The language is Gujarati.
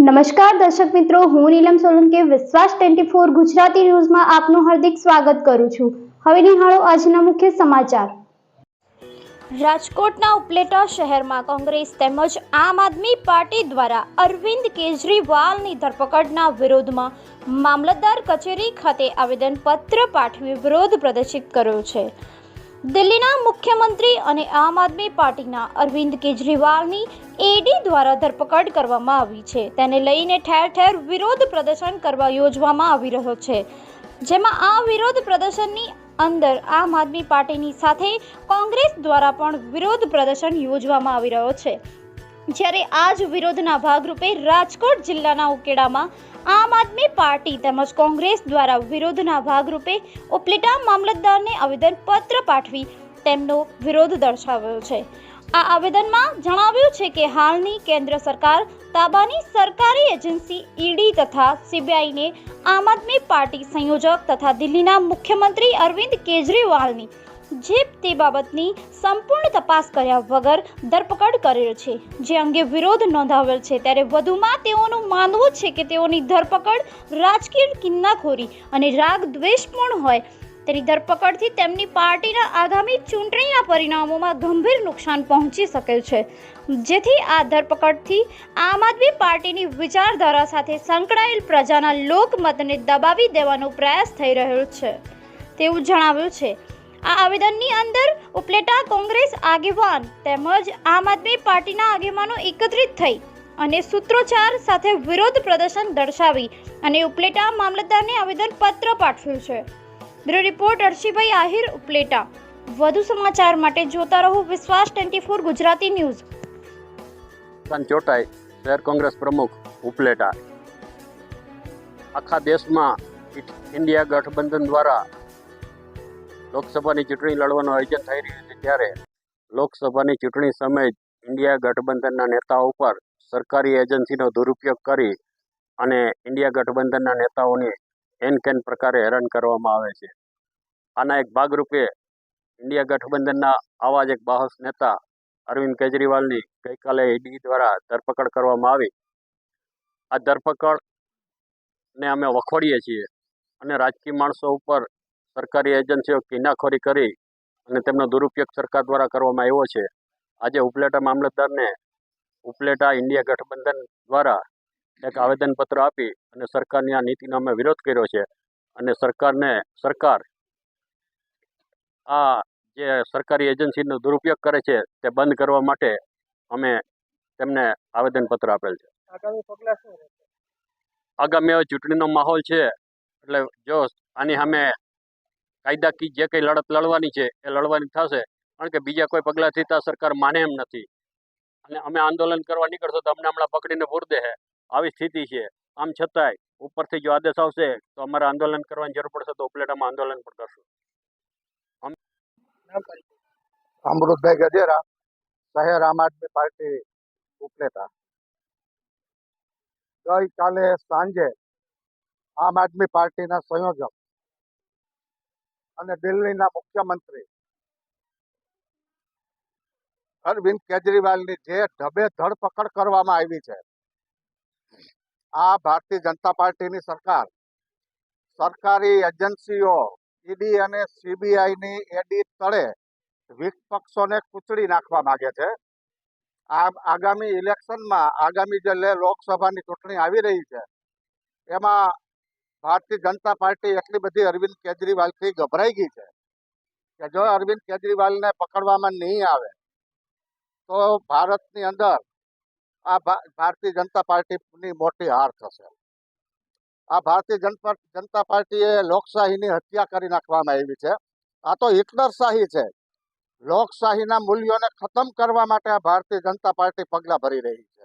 નમસ્કાર દર્શક મિત્રો, હું નીલમ સોલંકી વિશ્વાસ 24 ગુજરાતી ન્યૂઝમાં આપનું હાર્દિક સ્વાગત કરું છું। હવે નિહાળો આજના મુખ્ય સમાચાર। રાજકોટના ઉપલેટા શહેરમાં કોંગ્રેસ તેમજ આમ આદમી પાર્ટી દ્વારા અરવિંદ કેજરીવાલની ધરપકડના વિરોધમાં મામલતદાર કચેરી ખાતે આવેદનપત્ર પાઠવી વિરોધ પ્રદર્શિત કર્યો છે। દિલ્હીના મુખ્યમંત્રી અને આમ આદમી પાર્ટીના અરવિંદ કેજરીવાલની ઈડી દ્વારા ધરપકડ કરવામાં આવી છે। તેને લઈને ઠેર ઠેર વિરોધ પ્રદર્શન કરવા યોજવામાં આવી રહ્યો છે, જેમાં આ વિરોધ પ્રદર્શનની અંદર આમ આદમી પાર્ટીની સાથે કોંગ્રેસ દ્વારા પણ વિરોધ પ્રદર્શન યોજવામાં આવી રહ્યો છે। જ્યારે આ જ વિરોધના ભાગરૂપે રાજકોટ જિલ્લાના ઉકેડામાં આમ આદમી પાર્ટી તેમજ કોંગ્રેસ દ્વારા વિરોધના ભાગરૂપે ઉપલેટા મામલતદારને આવેદનપત્ર પાઠવી તેમનો વિરોધ દર્શાવ્યો છે। આ આવેદનમાં જણાવ્યું છે કે હાલની કેન્દ્ર સરકાર તાબાની સરકારી એજન્સી ઈડી તથા સીબીઆઈને આમ આદમી પાર્ટી સંયોજક તથા દિલ્હીના મુખ્યમંત્રી અરવિંદ કેજરીવાલની જીપ તે બાબતની સંપૂર્ણ તપાસ કર્યા વગર ધરપકડ કરેલ છે, જે અંગે વિરોધ નોંધાવેલ છે। ત્યારે વધુમાં તેઓનું માનવું છે કે તેઓની ધરપકડ રાજકીય કિન્નાખોરી અને રાગ દ્વેષપૂર્ણ હોય। તેની ધરપકડથી તેમની પાર્ટીના આગામી ચૂંટણીના પરિણામોમાં ગંભીર નુકસાન પહોંચી શકે છે, જેથી આ ધરપકડથી આમ આદમી પાર્ટીની વિચારધારા સાથે સંકળાયેલ પ્રજાના લોકમતને દબાવી દેવાનો પ્રયાસ થઈ રહ્યો છે તેવું જણાવ્યું છે। આ આવેદનની અંદર ઉપલેટા કોંગ્રેસ આગેવાન તેમજ આમ આદમી પાર્ટીના આગેવાનો એકત્રિત થઈ અને સૂત્રોચ્ચાર સાથે વિરોધ પ્રદર્શન દર્શાવી અને ઉપલેટા મામલતદારને આવેદનપત્ર પાઠવ્યું છે। Bureau report અર્શીભાઈ Ahir, Upleta. વધુ સમાચાર માટે જોતા રહો વિશ્વાસ 24 ગુજરાતી ન્યૂઝ। ચોટાઈ, શહેર કોંગ્રેસ પ્રમુખ, ઉપલેટા। આખા દેશમાં ઇન્ડિયા ગઠબંધન દ્વારા લોકસભાની ચૂંટણી લડવાનું આયોજન થઈ રહ્યું છે, ત્યારે લોકસભાની ચૂંટણી સમયે ઇન્ડિયા ગઠબંધનના નેતાઓ પર સરકારી એજન્સીનો દુરુપયોગ કરી અને ઇન્ડિયા ગઠબંધનના નેતાઓને એન પ્રકારે હેરાન કરવામાં આવે છે। આના એક ભાગરૂપે ઇન્ડિયા ગઠબંધનના આવા જ એક બાહસ નેતા અરવિંદ કેજરીવાલની ગઈકાલે ઈડી દ્વારા ધરપકડ કરવામાં આવી। આ ધરપકડને અમે વખોડીએ છીએ અને રાજકીય માણસો ઉપર સરકારી એજન્સીઓ કિન્નાખોરી કરી અને તેમનો દુરુપયોગ સરકાર દ્વારા કરવામાં આવ્યો છે। આજે ઉપલેટા મામલતદારને ઉપલેટા ઇન્ડિયા ગઠબંધન દ્વારા એક આવેદનપત્ર આપી અને સરકારની આ નીતિનો અમે વિરોધ કર્યો છે અને સરકાર આ જે સરકારી એજન્સીનો દુરુપયોગ કરે છે તે બંધ કરવા માટે અમે તેમને આવેદનપત્ર આપેલ છે। આગામી હવે ચૂંટણીનો માહોલ છે, એટલે જો આની સામે કાયદાકીય જે કંઈ લડત લડવાની છે એ લડવાની થશે, કારણ કે બીજા કોઈ પગલાંથી તો સરકાર માને એમ નથી અને અમે આંદોલન કરવા નીકળશું તો અમને હમણાં પકડીને પૂરી દે, આવી સ્થિતિ છે। આમ છતાંય ઉપરથી જો આદેશ આવશે તો અમારે આંદોલન કરવાની જરૂર પડશે તો ઉપલેટામાં આંદોલન પણ કરશું। અમૃતભાઈ ગજેરા, શહેર આમ આદમી પાર્ટી, ઉપલેટા। ગઈકાલે સાંજે આમ આદમી પાર્ટીના સંયોજક અને દિલ્હીના મુખ્યમંત્રી અરવિંદ કેજરીવાલની જે ઢબે ધરપકડ કરવામાં આવી છે, આ ભારતીય જનતા પાર્ટીની સરકાર સરકારી એજન્સીઓ ઈડી અને સીબીઆઈની એડી તળે વિપક્ષોને કૂચડી નાખવા માંગે છે। આ આગામી ઇલેક્શનમાં આગામી જે લોકસભાની ચૂંટણી આવી રહી છે, એમાં ભારતીય જનતા પાર્ટી એટલી બધી અરવિંદ કેજરીવાલથી ગભરાઈ ગઈ છે કે જો અરવિંદ કેજરીવાલને પકડવામાં નહીં આવે તો ભારતની અંદર આ ભારતીય જનતા પાર્ટીની મોટી હાર થશે। આ ભારતીય જનતા પાર્ટીએ લોકશાહીની હત્યા કરી નાખવામાં આવી છે। આ તો હિટલરશાહી છે। લોકશાહીના મૂલ્યોને ખતમ કરવા માટે આ ભારતીય જનતા પાર્ટી પગલાં ભરી રહી છે।